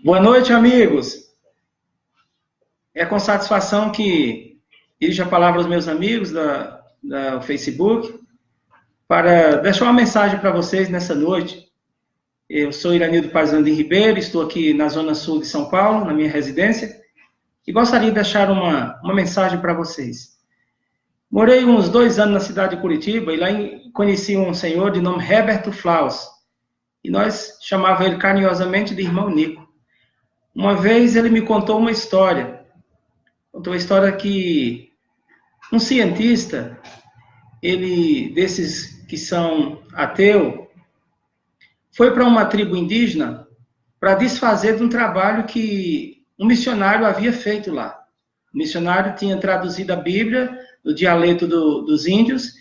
Boa noite, amigos. É com satisfação que dirijo a palavra aos meus amigos da Facebook para deixar uma mensagem para vocês nessa noite. Eu sou Iranildo Parzandim Ribeiro, estou aqui na Zona Sul de São Paulo, na minha residência, e gostaria de deixar uma mensagem para vocês. Morei uns 2 anos na cidade de Curitiba e lá conheci um senhor de nome Heberto Flaus, e nós chamávamos ele carinhosamente de irmão Nico. Uma vez ele me contou uma história. Contou a história que um cientista, ele desses que são ateu, foi para uma tribo indígena para desfazer de um trabalho que um missionário havia feito lá. O missionário tinha traduzido a Bíblia do dialeto dos índios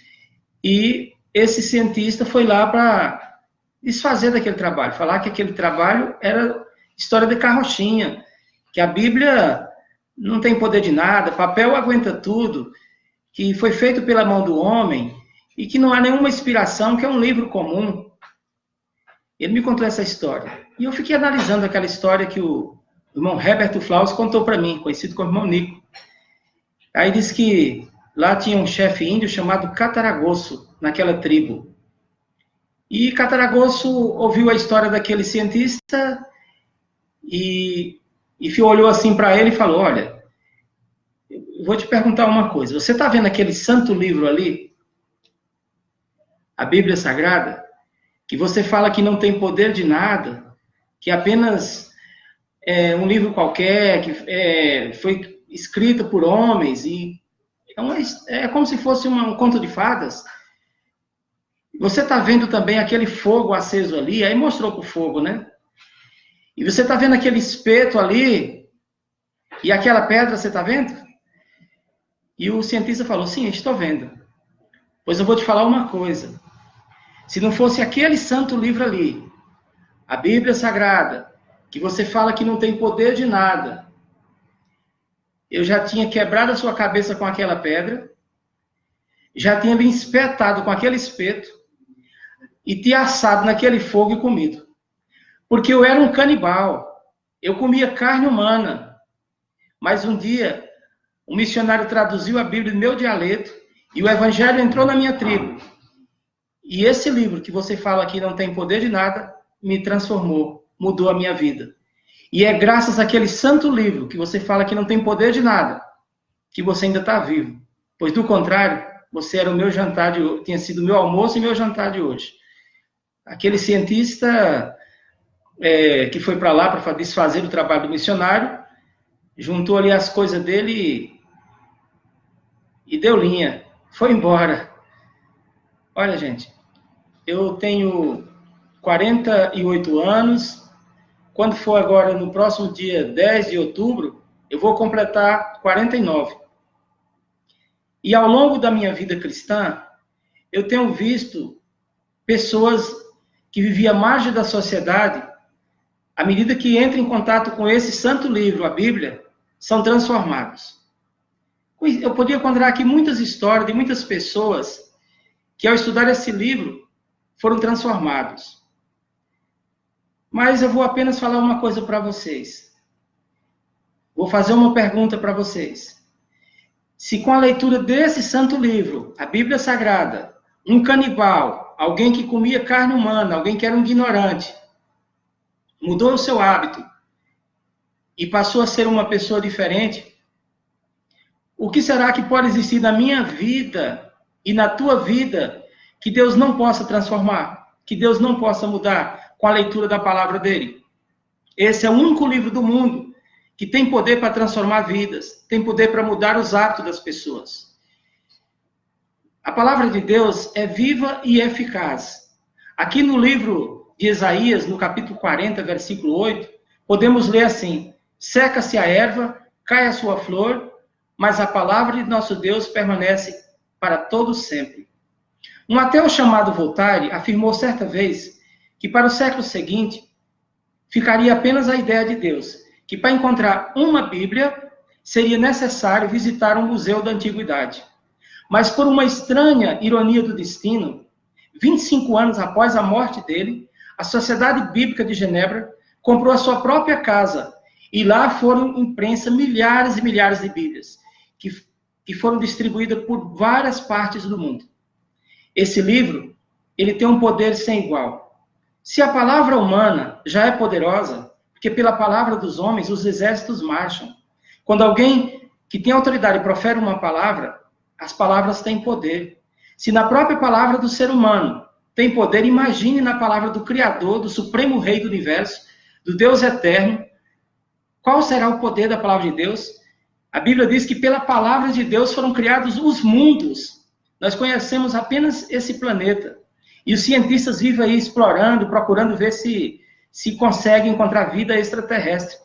e esse cientista foi lá para desfazer daquele trabalho, falar que aquele trabalho era história de carrochinha, que a Bíblia não tem poder de nada, papel aguenta tudo, que foi feito pela mão do homem e que não há nenhuma inspiração, que é um livro comum. Ele me contou essa história. E eu fiquei analisando aquela história que o irmão Heberto Flaus contou para mim, conhecido como irmão Nico. Aí disse que lá tinha um chefe índio chamado Cataragosso, naquela tribo. E Cataragosso ouviu a história daquele cientista e olhou assim para ele e falou: olha, eu vou te perguntar uma coisa. Você está vendo aquele santo livro ali? A Bíblia Sagrada? Que você fala que não tem poder de nada, que apenas é um livro qualquer, que foi escrito por homens, e é como se fosse um conto de fadas. Você está vendo também aquele fogo aceso ali? Aí mostrou para o fogo, né? E você está vendo aquele espeto ali? E aquela pedra, você está vendo? E o cientista falou: sim, estou vendo. Pois eu vou te falar uma coisa. Se não fosse aquele santo livro ali, a Bíblia Sagrada, que você fala que não tem poder de nada, eu já tinha quebrado a sua cabeça com aquela pedra, já tinha lhe espetado com aquele espeto e te assado naquele fogo e comido. Porque eu era um canibal, eu comia carne humana. Mas um dia, um missionário traduziu a Bíblia no meu dialeto e o evangelho entrou na minha tribo. E esse livro que você fala que não tem poder de nada, me transformou, mudou a minha vida. E é graças àquele santo livro que você fala que não tem poder de nada, que você ainda está vivo. Pois, do contrário, você era o meu jantar de hoje, tinha sido o meu almoço e meu jantar de hoje. Aquele cientista que foi para lá para desfazer o trabalho do missionário, juntou ali as coisas dele e deu linha. Foi embora. Olha, gente, eu tenho 48 anos. Quando for agora, no próximo dia 10 de outubro, eu vou completar 49. E ao longo da minha vida cristã, eu tenho visto pessoas que viviam à margem da sociedade, à medida que entram em contato com esse santo livro, a Bíblia, são transformados. Eu poderia encontrar aqui muitas histórias de muitas pessoas que, ao estudar esse livro, foram transformados. Mas eu vou apenas falar uma coisa para vocês. Vou fazer uma pergunta para vocês. Se com a leitura desse santo livro, a Bíblia Sagrada, um canibal, alguém que comia carne humana, alguém que era um ignorante, mudou o seu hábito e passou a ser uma pessoa diferente, o que será que pode existir na minha vida e na tua vida que Deus não possa transformar, que Deus não possa mudar com a leitura da palavra dele? Esse é o único livro do mundo que tem poder para transformar vidas, tem poder para mudar os hábitos das pessoas. A palavra de Deus é viva e eficaz. Aqui no livro de Isaías, no capítulo 40, versículo 8, podemos ler assim: seca-se a erva, cai a sua flor, mas a palavra de nosso Deus permanece para todo sempre. Um ateu chamado Voltaire afirmou certa vez que para o século seguinte ficaria apenas a ideia de Deus, que para encontrar uma Bíblia seria necessário visitar um museu da antiguidade. Mas por uma estranha ironia do destino, 25 anos após a morte dele, a Sociedade Bíblica de Genebra comprou a sua própria casa e lá foram imprensas milhares e milhares de Bíblias que foram distribuídas por várias partes do mundo. Esse livro, ele tem um poder sem igual. Se a palavra humana já é poderosa, porque pela palavra dos homens os exércitos marcham. Quando alguém que tem autoridade profere uma palavra, as palavras têm poder. Se na própria palavra do ser humano tem poder, imagine na palavra do Criador, do Supremo Rei do Universo, do Deus Eterno. Qual será o poder da palavra de Deus? A Bíblia diz que pela palavra de Deus foram criados os mundos. Nós conhecemos apenas esse planeta. E os cientistas vivem aí explorando, procurando ver se conseguem encontrar vida extraterrestre.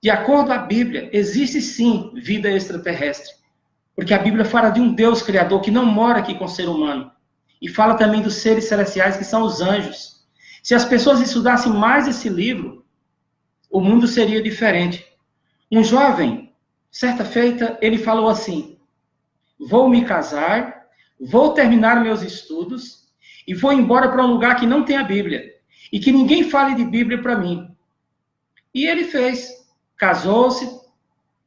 De acordo com a Bíblia, existe sim vida extraterrestre. Porque a Bíblia fala de um Deus criador que não mora aqui com o ser humano. E fala também dos seres celestiais, que são os anjos. Se as pessoas estudassem mais esse livro, o mundo seria diferente. Um jovem, certa feita, ele falou assim: vou me casar, vou terminar meus estudos e vou embora para um lugar que não tem a Bíblia e que ninguém fale de Bíblia para mim. E ele fez, casou-se,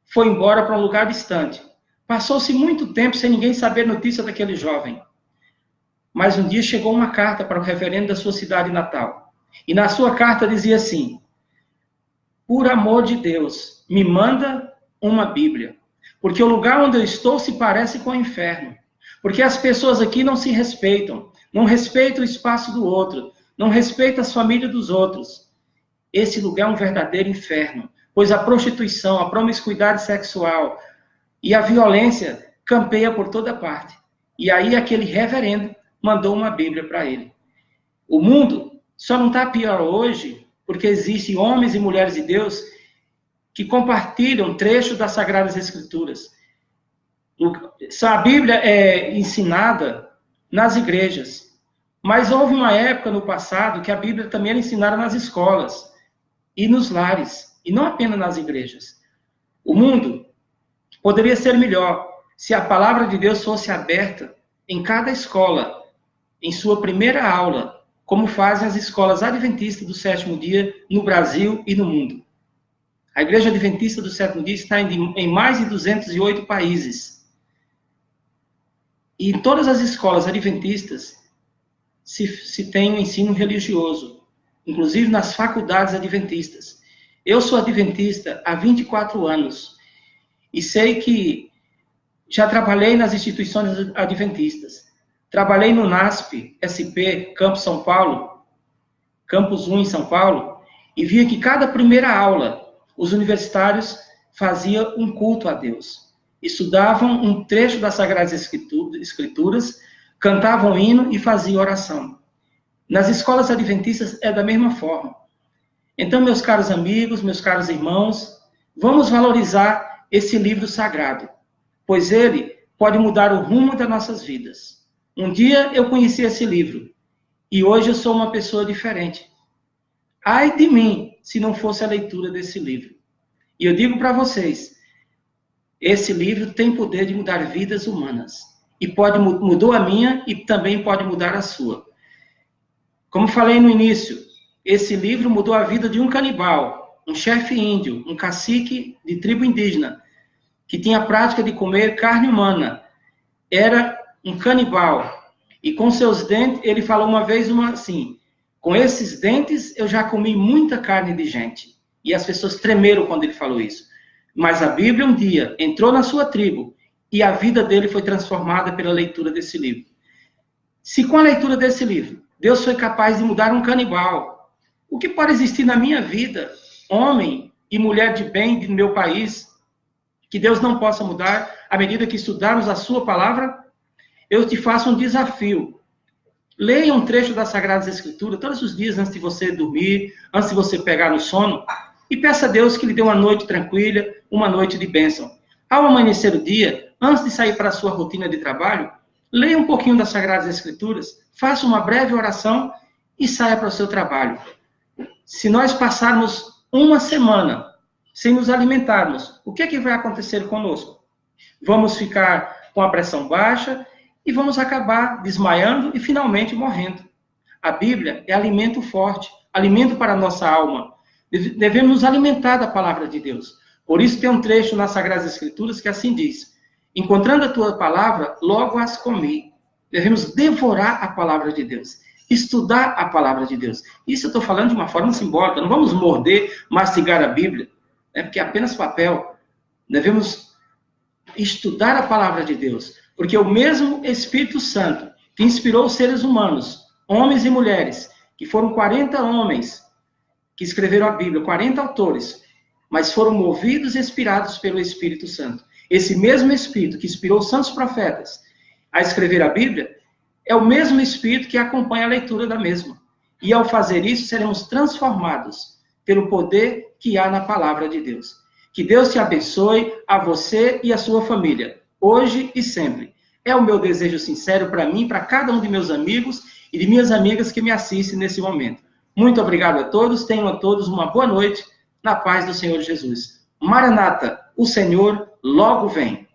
foi embora para um lugar distante. Passou-se muito tempo sem ninguém saber notícia daquele jovem. Mas um dia chegou uma carta para o reverendo da sua cidade natal. E na sua carta dizia assim: por amor de Deus, me manda uma Bíblia. Porque o lugar onde eu estou se parece com o inferno. Porque as pessoas aqui não se respeitam. Não respeitam o espaço do outro. Não respeitam as famílias dos outros. Esse lugar é um verdadeiro inferno. Pois a prostituição, a promiscuidade sexual e a violência campeia por toda parte. E aí aquele reverendo mandou uma Bíblia para ele. O mundo só não está pior hoje porque existem homens e mulheres de Deus que compartilham trechos das Sagradas Escrituras. A Bíblia é ensinada nas igrejas, mas houve uma época no passado que a Bíblia também era ensinada nas escolas e nos lares, e não apenas nas igrejas. O mundo poderia ser melhor se a palavra de Deus fosse aberta em cada escola, em sua primeira aula, como fazem as escolas adventistas do sétimo dia no Brasil e no mundo. A Igreja Adventista do sétimo dia está em mais de 208 países. E em todas as escolas adventistas se tem um ensino religioso, inclusive nas faculdades adventistas. Eu sou adventista há 24 anos e sei que já trabalhei nas instituições adventistas. Trabalhei no NASP, SP, Campus São Paulo, Campus 1 em São Paulo, e via que cada primeira aula, os universitários faziam um culto a Deus. Estudavam um trecho das Sagradas Escrituras, cantavam hino e faziam oração. Nas escolas adventistas é da mesma forma. Então, meus caros amigos, meus caros irmãos, vamos valorizar esse livro sagrado, pois ele pode mudar o rumo das nossas vidas. Um dia eu conheci esse livro e hoje eu sou uma pessoa diferente. Ai de mim se não fosse a leitura desse livro. E eu digo para vocês, esse livro tem poder de mudar vidas humanas. E mudou a minha e também pode mudar a sua. Como falei no início, esse livro mudou a vida de um canibal, um chefe índio, um cacique de tribo indígena, que tinha a prática de comer carne humana. Era um canibal. E com seus dentes, ele falou uma vez assim: com esses dentes eu já comi muita carne de gente. E as pessoas tremeram quando ele falou isso. Mas a Bíblia um dia entrou na sua tribo e a vida dele foi transformada pela leitura desse livro. Se com a leitura desse livro Deus foi capaz de mudar um canibal, o que pode existir na minha vida, homem e mulher de bem do meu país, que Deus não possa mudar à medida que estudarmos a sua palavra? Eu te faço um desafio. Leia um trecho das Sagradas Escrituras todos os dias antes de você dormir, antes de você pegar no sono, e peça a Deus que lhe dê uma noite tranquila, uma noite de bênção. Ao amanhecer o dia, antes de sair para a sua rotina de trabalho, leia um pouquinho das Sagradas Escrituras, faça uma breve oração e saia para o seu trabalho. Se nós passarmos uma semana sem nos alimentarmos, o que é que vai acontecer conosco? Vamos ficar com a pressão baixa e vamos acabar desmaiando e finalmente morrendo. A Bíblia é alimento forte, alimento para a nossa alma. Devemos nos alimentar da palavra de Deus. Por isso tem um trecho nas Sagradas Escrituras que assim diz: encontrando a tua palavra, logo as comi. Devemos devorar a palavra de Deus, estudar a palavra de Deus. Isso eu estou falando de uma forma simbólica. Não vamos morder, mastigar a Bíblia, né, porque é apenas papel. Devemos estudar a palavra de Deus, porque o mesmo Espírito Santo que inspirou os seres humanos, homens e mulheres, que foram 40 homens que escreveram a Bíblia, 40 autores, mas foram movidos e inspirados pelo Espírito Santo. Esse mesmo Espírito que inspirou os santos profetas a escrever a Bíblia, é o mesmo Espírito que acompanha a leitura da mesma. E ao fazer isso, seremos transformados pelo poder que há na palavra de Deus. Que Deus te abençoe, a você e a sua família, hoje e sempre. É o meu desejo sincero para mim, para cada um de meus amigos e de minhas amigas que me assistem nesse momento. Muito obrigado a todos, tenham a todos uma boa noite, na paz do Senhor Jesus. Maranata, o Senhor logo vem.